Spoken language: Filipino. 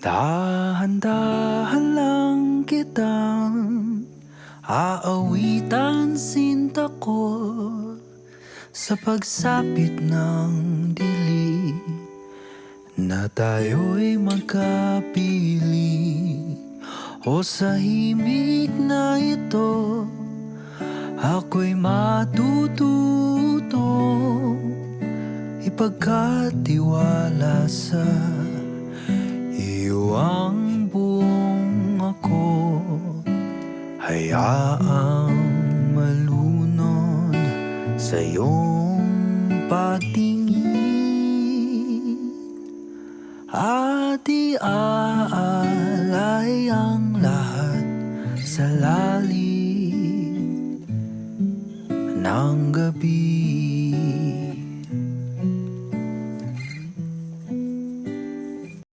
Dahan-dahan lang kitang aawitan sinta ko sa pagsapit ng dilim na tayo'y magkapiling. O sa himig na ito ako'y matututo ipagkatiwala sa iyo ang buong ako. Hayaang malunod sa iyong pagtingin at iaalay ang lahat sa lalim